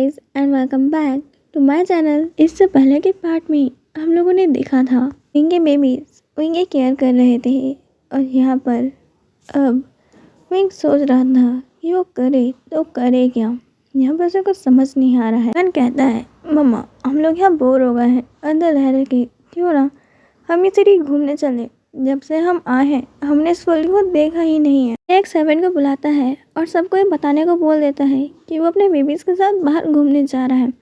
Guys and welcome back to my channel. इससे पहले के पार्ट में हम लोगों ने देखा था विंग बेबीज विंग केयर कर रहे थे और यहाँ पर अब विंग सोच रहा था कि वो करे तो करे क्या। यहाँ पर उसे कुछ समझ नहीं आ रहा है। मैन कहता है मम्मा हम लोग यहाँ बोर हो गए हैं अंदर रह रह के, क्यों ना हम इस सिटी घूमने चले। जब से हम आए हैं हमने इस वर्ल्ड को देखा ही नहीं है। एक सर्वेंट को बुलाता है और सबको ये बताने को बोल देता है कि वो अपने बेबीज़ के साथ बाहर घूमने जा रहा है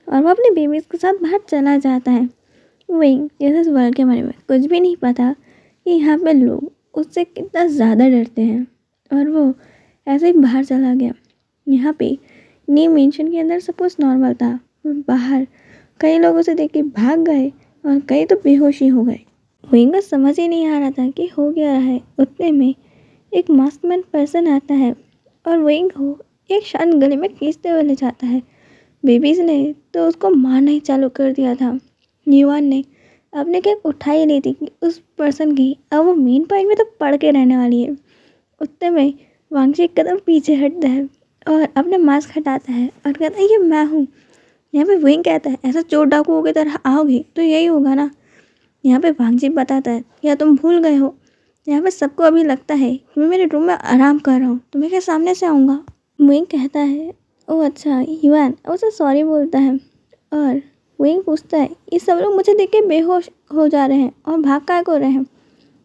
और वो अपने बेबीज़ के साथ बाहर चला जाता है। विंग जिसे इस वर्ल्ड के बारे में कुछ भी नहीं पता कि यहाँ पे लोग उससे कितना ज़्यादा डरते हैं, और वो ऐसे ही बाहर चला गया। यहाँ पे न्यू मेंशन के अंदर सब कुछ नॉर्मल था, बाहर कई लोग उसे देख के भाग गए और कई तो बेहोश ही हो गए। विंग को समझ ही नहीं आ रहा था कि हो क्या रहा है। उतने में एक मास्कमैन पर्सन आता है और विंग को एक शांत गली में खींचते हुए ले जाता है। बेबीज़ ने तो उसको मारना ही चालू कर दिया था। न्यूआन ने अपने केक उठा ही ली थी कि उस पर्सन की अब वो मेन पॉइंट में तो पड़ के रहने वाली है। उतने में वांगची एक कदम पीछे हटता है और अपने मास्क हटाता है और कहता है ये मैं हूँ। यहाँ पे विंग कहता है ऐसा चोर डाकुओं की तरह आओगे तो यही होगा ना। यहाँ पे वांगची बताता है या तुम भूल गए हो, यहाँ पे सबको अभी लगता है कि मैं मेरे रूम में आराम कर रहा हूँ, तुम्हें क्या सामने से आऊँगा। विंग कहता है ओह अच्छा युआन, उसे सॉरी बोलता है और विंग पूछता है ये सब लोग मुझे देख के बेहोश हो जा रहे हैं और भाग काय को रहे हैं।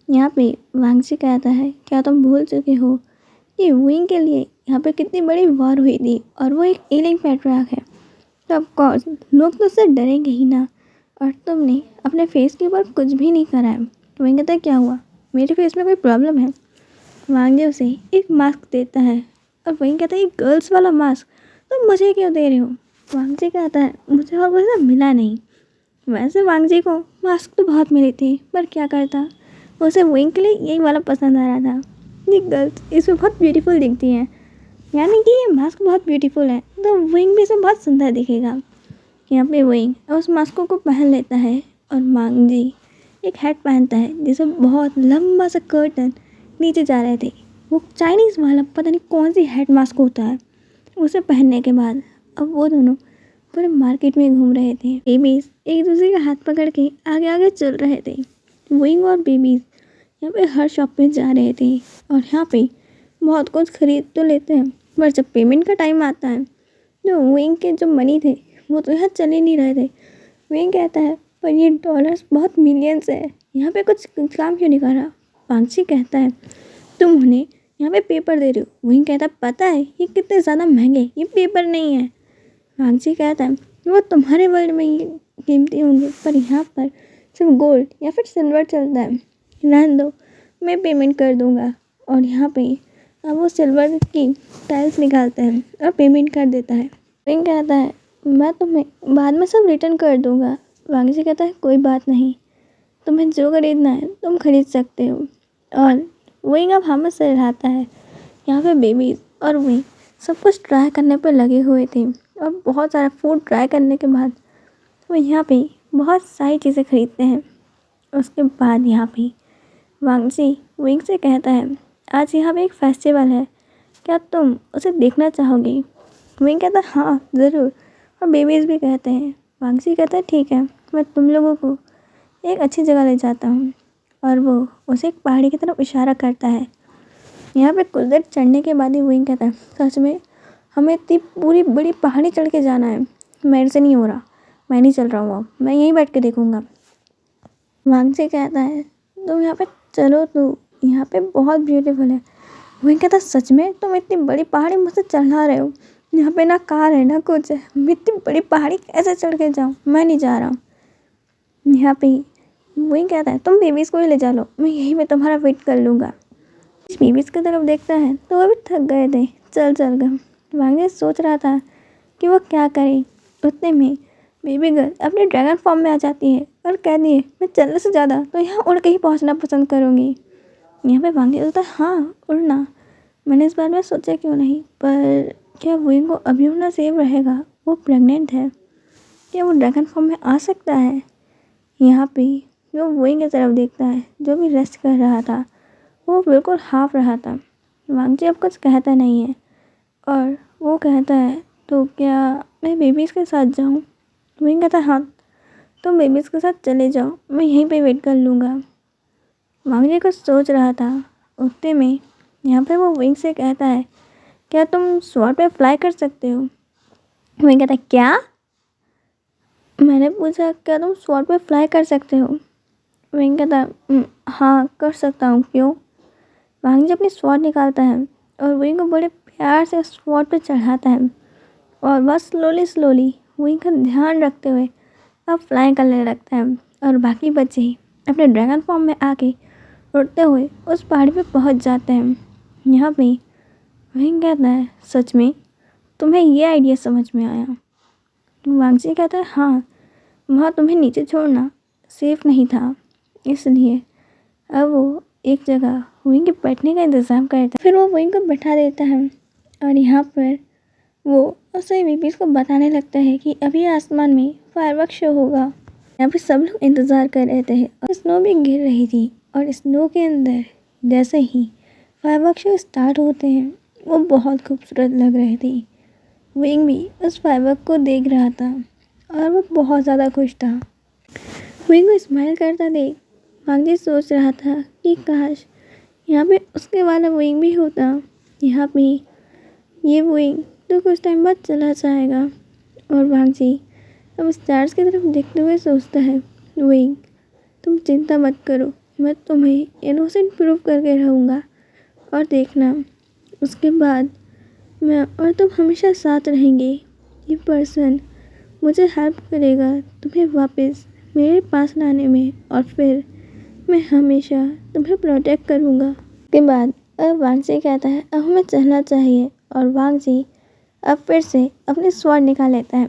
यहाँ पे वांगची कहता है क्या तुम भूल चुके हो कि विंग के लिए यहाँ पे कितनी बड़ी वॉर हुई थी और वो एक एलियन पैट्रियार्क है, तो ऑफकोर्स लोग तो उससे डरेंगे ही ना, और तुमने अपने फेस के ऊपर कुछ भी नहीं करा है। तो विंग कहता है क्या हुआ, मेरे फेस में कोई प्रॉब्लम है। वांगजी उसे एक मास्क देता है और विंग कहता है ये गर्ल्स वाला मास्क तुम मुझे क्यों दे रहे हो। वांगजी कहता है मुझे और वैसा मिला नहीं। वैसे वांगजी को मास्क तो बहुत मिले थे पर क्या करता, उसे विंग के लिए यही वाला पसंद आ रहा था। ये गर्ल्स इसमें बहुत ब्यूटीफुल दिखती हैं, यानी कि ये मास्क बहुत ब्यूटीफुल है तो विंग भी इसमें बहुत सुंदर दिखेगा। यहाँ पे विंग उस मास्क को पहन लेता है और वांगजी एक हैट पहनता है जिसे बहुत लंबा सा कर्टन नीचे जा रहे थे। वो चाइनीज़ वाला पता नहीं कौन सी हैट मास्क होता है। उसे पहनने के बाद अब वो दोनों पूरे मार्केट में घूम रहे थे। बेबीज़ एक दूसरे का हाथ पकड़ के आगे आगे चल रहे थे। विंग और बेबीज़ यहाँ पे हर शॉप पे जा रहे थे और यहाँ पे बहुत कुछ खरीद तो लेते हैं, पर जब पेमेंट का टाइम आता है तो विंग के जो मनी थे वो तो यहाँ चल ही नहीं रहे थे। विंग कहता है पर ये डॉलर्स बहुत मिलियंस है, यहाँ पे कुछ काम क्यों नहीं कर रहा। वांगची कहता है तुम उन्हें यहाँ पे पेपर दे रहे हो। विंग कहता है पता है ये कितने ज़्यादा महंगे, ये पेपर नहीं है। वांगची कहता है वो तुम्हारे वर्ल्ड में ये कीमती होंगे पर यहाँ पर सिर्फ गोल्ड या फिर सिल्वर चलता है, रहने दो मैं पेमेंट कर दूँगा। और यहाँ पे अब वो सिल्वर की टाइल्स निकालता है और पेमेंट कर देता है। विंग कहता है मैं तुम्हें बाद में सब रिटर्न कर दूँगा। वांगची कहता है कोई बात नहीं, तुम्हें जो खरीदना है तुम खरीद सकते हो। और विंग अब हमें से रहता है। यहाँ पे बेबीज़ और विंग सब कुछ ट्राई करने पर लगे हुए थे और बहुत सारा फूड ट्राई करने के बाद वो यहाँ पे बहुत सारी चीज़ें खरीदते हैं। उसके बाद यहाँ पे वांगची विंग से कहता है आज यहाँ पे एक फेस्टिवल है, क्या तुम उसे देखना चाहोगी। विंग कहता है हाँ ज़रूर, और बेबीज़ भी कहते हैं। वांगची कहता है ठीक है मैं तुम लोगों को एक अच्छी जगह ले जाता हूँ, और वो उसे एक पहाड़ी की तरफ इशारा करता है। यहाँ पे कुछ देर चढ़ने के बाद ही विंग कहता है सच में हमें इतनी पूरी बड़ी पहाड़ी चढ़ के जाना है, मेरे से नहीं हो रहा, मैं नहीं चल रहा हूँ, अब मैं यहीं बैठ के देखूँगा। वांगची कहता है तुम यहाँ पे चलो तो यहाँ पे बहुत ब्यूटीफुल है। विंग कहता है सच में तुम इतनी बड़ी पहाड़ी मुझसे चढ़ा रहे हो, यहाँ पे ना कार है ना कुछ है, मैं इतनी बड़ी पहाड़ी कैसे चढ़ के जाऊँ, मैं नहीं जा रहा हूँ। यहाँ पे विंग कहता है तुम बेबीज़ को ही ले जा लो, मैं यहीं पे तुम्हारा वेट कर लूँगा। बेबीज़ की तरफ देखता है तो वो भी थक गए थे चल चल कर। वांगजी सोच रहा था कि वो क्या करे। उतने में बेबी गर्ल अपने ड्रैगन फॉर्म में आ जाती है और कहती है मैं चलने से ज़्यादा तो यहाँ उड़ के ही पहुँचना पसंद करूँगी। यहाँ पे वांगजी सोचता है हाँ उड़ना, मैंने इस बारे में सोचा क्यों नहीं, पर क्या विंग को अभी उड़ना सेफ रहेगा, वो प्रेग्नेंट है, क्या वो ड्रैगन फॉर्म में आ सकता है। यहाँ पे जो विंग की तरफ देखता है जो भी रेस्ट कर रहा था वो बिल्कुल हाफ रहा था। वांगजी अब कुछ कहता नहीं है और वो कहता है तो क्या मैं बेबीज़ के साथ जाऊँ? विंग कहता है हाँ, तुम बेबीज़ के साथ चले जाओ, मैं यहीं पे वेट कर लूँगा। वांग जी कुछ सोच रहा था। उतने में यहाँ पे वो विंग से कहता है, क्या तुम स्वॉर्ड पे फ्लाई कर सकते हो? विंग कहता है क्या? मैंने पूछा क्या तुम स्वॉर्ड पे फ्लाई कर सकते हो? विंग कहता है हाँ कर सकता हूँ, क्यों? वांग जी अपनी स्वॉर्ड निकालता है और विंग को बड़े प्यार से स्वॉर्ड पे चढ़ाता है और बस स्लोली विंग का ध्यान रखते हुए अब फ्लाई करने लगता है और बाकी बच्चे ही अपने ड्रैगन फॉर्म में आके उड़ते हुए उस पहाड़ी पे पहुंच जाते हैं। यहाँ पे विंग कहता है सच में तुम्हें ये आइडिया समझ में आया? वांग जी कहता है हाँ, वहाँ तुम्हें नीचे छोड़ना सेफ नहीं था, इसलिए अब वो एक जगह विंग के बैठने का इंतज़ाम करता है। फिर वो विंग को बैठा देता है और यहाँ पर वो उसे बेबीज़ को बताने लगता है कि अभी आसमान में फायरवर्क शो होगा। यहाँ पे सब लोग इंतज़ार कर रहे थे और स्नो भी गिर रही थी और स्नो के अंदर जैसे ही फायरवर्क शो स्टार्ट होते हैं वो बहुत खूबसूरत लग रहे थे। विंग भी उस फायरवर्क को देख रहा था और वो बहुत ज़्यादा खुश था। विंग को स्माइल करता देख वांग जी सोच रहा था कि काश यहाँ पे उसके वाला विंग भी होता। यहाँ पे ये विंग तो कुछ टाइम बाद चला जाएगा। और वांग जी अब स्टार्स की तरफ देखते हुए सोचता है, विंग तुम चिंता मत करो, मैं तुम्हें इनोसेंट प्रूव करके रहूँगा और देखना उसके बाद मैं और तुम हमेशा साथ रहेंगे। ये पर्सन मुझे हेल्प करेगा तुम्हें वापस मेरे पास लाने में और फिर मैं हमेशा तुम्हें प्रोटेक्ट करूँगा। उसके बाद अब वांग जी कहता है अब हमें चलना चाहिए और वांग जी अब फिर से अपनी स्वॉर्ड निकाल लेता है।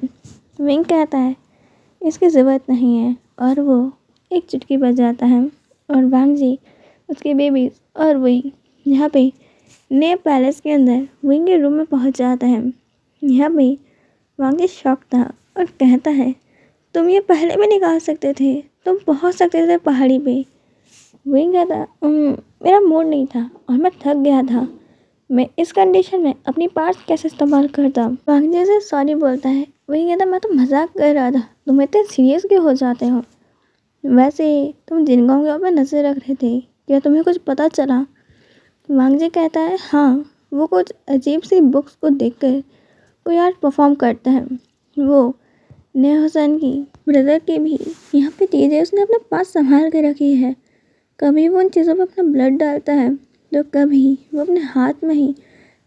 विंग कहता है इसकी ज़रूरत नहीं है और वो एक चुटकी बजाता है और वांग जी उसके बेबीज और विंग यहाँ पे नए पैलेस के अंदर विंग के रूम में पहुँच जाता है। यहाँ पे वांग जी शॉक था और कहता है तुम ये पहले भी निकाल सकते थे, तुम पहुँच सकते थे पहाड़ी पे। विंग कहता मेरा मूड नहीं था और मैं थक गया था, मैं इस कंडीशन में अपनी पार्ट्स कैसे इस्तेमाल करता। वांग जी से सॉरी बोलता है। विंग कहता मैं तो मजाक कर रहा था, तुम इतने सीरियस क्यों हो जाते हो? वैसे तुम जिनगांव पे नजर रख रहे थे, क्या तुम्हें कुछ पता चला? वांग जी कहता है हाँ, वो कुछ अजीब सी बुक्स को देखकर कोई आर्ट परफॉर्म करता है। वो नए हुसैन की ब्रदर की भी यहाँ पे चीज़ें उसने अपने पास संभाल के रखी है। कभी वो उन चीज़ों पर अपना ब्लड डालता है तो कभी वो अपने हाथ में ही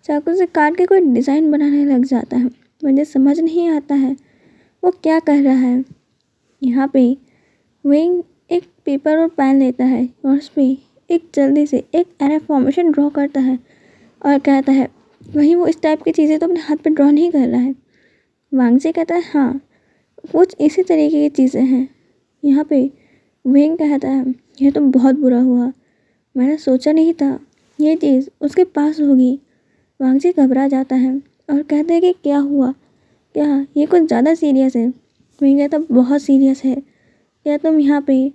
चाकू से काट के कोई डिज़ाइन बनाने लग जाता है। मुझे समझ नहीं आता है वो क्या कर रहा है। यहाँ पे विंग एक पेपर और पेन लेता है और उस पर एक जल्दी से एक एरर फॉर्मेशन ड्रॉ करता है और कहता है वहीं वो इस टाइप की चीज़ें तो अपने हाथ पे ड्रॉ नहीं कर रहा है। वांग जी कहता है हाँ, कुछ इसी तरीके की चीज़ें हैं। यहाँ पे विंग कहता है यह तो बहुत बुरा हुआ, मैंने सोचा नहीं था ये चीज़ उसके पास होगी। वांग जी घबरा जाता है और कहते हैं कि क्या हुआ, क्या ये कुछ ज़्यादा सीरियस है? विंग कहता बहुत सीरियस है, क्या तुम यहाँ पे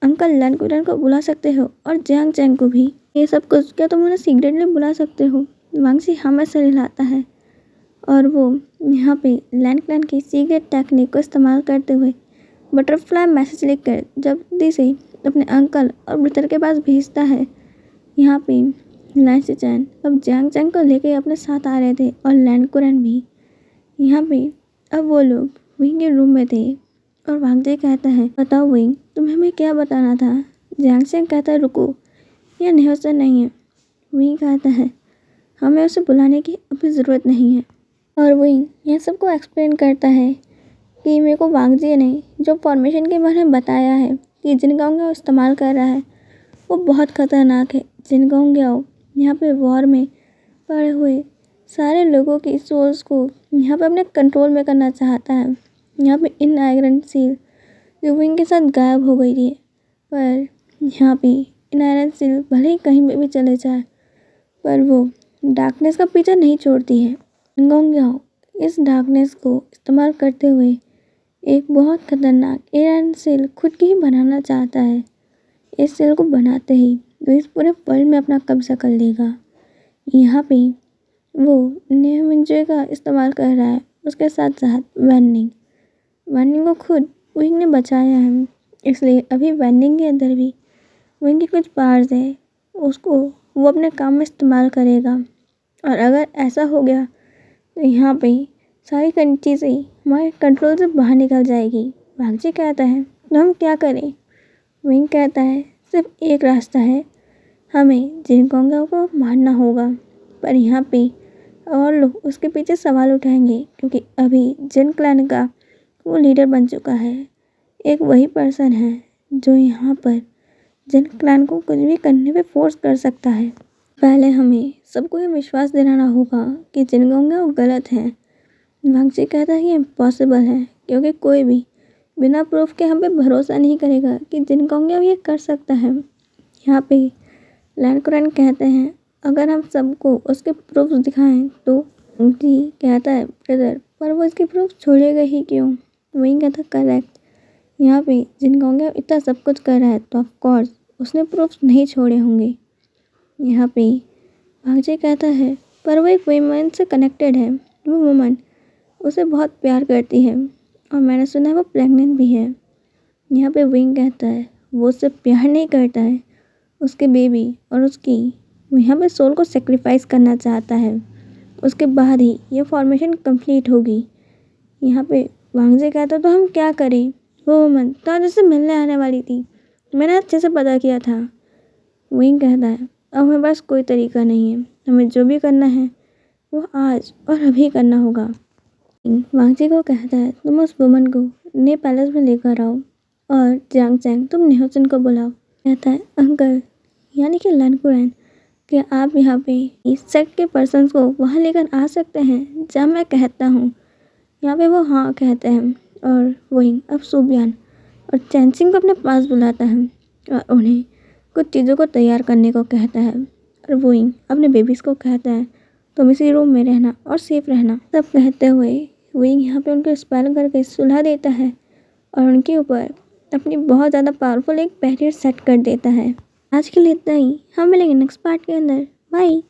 अंकल लैंकुरन को बुला सकते हो और जैंग चैंग को भी? ये सब कुछ क्या तुम उन्हें सीक्रेटली बुला सकते हो? वांग जी हमें से हिलाता है और वो यहाँ पे लैंकुरन की सीक्रेट टेक्निक को इस्तेमाल करते हुए बटरफ्लाई मैसेज लिखकर जल्दी से अपने अंकल और ब्रदर के पास भेजता है। यहाँ पे लैंसी चैन अब जैंग चैंग को लेके अपने साथ आ रहे थे और लैंकुरन भी। यहाँ पे अब वो लोग विंग के रूम में थे और वांग जी कहता है बताओ विंग तुम्हें मैं क्या बताना था? जैंग चैंग कहता है रुको, यह न्यूज़ नहीं है। विंग कहता है हमें उसे बुलाने की अभी ज़रूरत नहीं है और विंग यह सबको एक्सप्लेन करता है कि मेरे को वांग जी ने जो फॉर्मेशन के बारे में बताया है कि जिनगांव इस्तेमाल कर रहा है वो बहुत ख़तरनाक है। जिनगांव यहाँ पे वॉर में पड़े हुए सारे लोगों की सोल्स को यहाँ पे अपने कंट्रोल में करना चाहता है। यहाँ पे इन आयरन सील जो विंग के साथ गायब हो गई थी, पर यहाँ पे इन आयरन सील भले ही कहीं पे भी चले जाए पर वो डार्कनेस का पीछा नहीं छोड़ती है। जिनगांव इस डार्कनेस को इस्तेमाल करते हुए एक बहुत खतरनाक आयरन सील खुद की ही बनाना चाहता है। इस सेल को बनाते ही वो इस पूरे वर्ल्ड में अपना कब्जा कर लेगा। यहाँ पे वो नेमिंगजे का इस्तेमाल कर रहा है उसके साथ साथ वेन्निंग को खुद विंग ने बचाया है, इसलिए अभी वेन्निंग के अंदर भी विंग की कुछ पावर्स है, उसको वो अपने काम में इस्तेमाल करेगा। और अगर ऐसा हो गया तो यहाँ पे सारी चीज़ें हमारे कंट्रोल से बाहर निकल जाएगी। भागजी कहता है तो हम क्या करें? विंग कहता है सिर्फ एक रास्ता है, हमें जिनकोंगा को मारना होगा। पर यहाँ पे और लोग उसके पीछे सवाल उठाएंगे क्योंकि अभी जिन क्लैन का वो लीडर बन चुका है। एक वही पर्सन है जो यहाँ पर जिन क्लैन को कुछ भी करने पे फोर्स कर सकता है। पहले हमें सबको ये विश्वास दिलाना होगा कि जिनकोंगा वो गलत है। भागजी कहता है ये इम्पॉसिबल है क्योंकि कोई भी बिना प्रूफ के हम पे भरोसा नहीं करेगा कि जिनकोंगा ये कर सकता है। यहाँ पे लैंडकुरैन कहते हैं अगर हम सबको उसके प्रूफ दिखाएं तो जी कहता है ब्रदर पर वो इसके प्रूफ छोड़ेगा ही क्यों? वही कहता करेक्ट, यहाँ पे जिनकोंगा इतना सब कुछ कर रहा है तो ऑफकोर्स उसने प्रूफ नहीं छोड़े होंगे। यहाँ पे भागजी कहता है पर वो एक वुमन से कनेक्टेड है, वो वुमन उसे बहुत प्यार करती है और मैंने सुना है वो प्रेग्नेंट भी है। यहाँ पे विंग कहता है वो उससे प्यार नहीं करता है, उसके बेबी और उसकी यहाँ पे सोल को सेक्रीफाइस करना चाहता है, उसके बाद ही ये फॉर्मेशन कंप्लीट होगी। यहाँ पे वांगजे कहता तो हम क्या करें? वो वुमन तो आज उससे मिलने आने वाली थी, मैंने अच्छे से पता किया था। विंग कहता है अब हमें पास कोई तरीका नहीं है, हमें जो भी करना है वो आज और अभी करना होगा। वांगजी को कहता है तुम उस वुमन को ने पैलेस में लेकर आओ और जियांग चैंग तुम नेहोचन को बुलाओ। कहता है अंकल यानी कि लैंडकुरैन कि आप यहाँ पे इस सेक्ट के पर्सन्स को वहाँ लेकर आ सकते हैं जब मैं कहता हूँ। यहाँ पे वो हाँ कहते हैं और वही अब सुबियान और चैनचिंग को अपने पास बुलाता है और उन्हें कुछ चीज़ों को तैयार करने को कहता है और वही अपने बेबीज़ को कहता है तुम इसी रूम में रहना और सेफ रहना। सब कहते हुए विंग यहाँ पे उनको स्पेल करके सुलह देता है और उनके ऊपर अपनी बहुत ज़्यादा पावरफुल एक बैरियर सेट कर देता है। आज के लिए इतना ही, हम मिलेंगे नेक्स्ट पार्ट के अंदर। बाय।